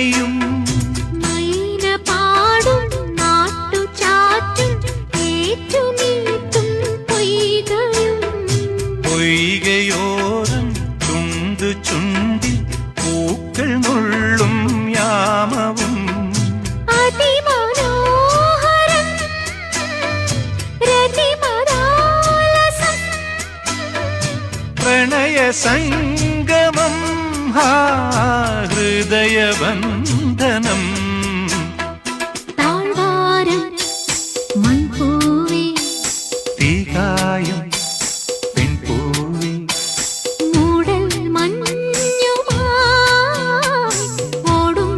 വീണയും മൈന പാടും നാട്ടുചാറ്റും ഏറ്റുമീട്ടും പൊയ്കയും പൊയ്കയോരം ചുണ്ടു ചുണ്ടിൽ പൂക്കൾ നുള്ളും യാമവും അതിമനോഹരം രതിമദാലസം പ്രണയ സംഗമം ഹൃദയബന്ധനം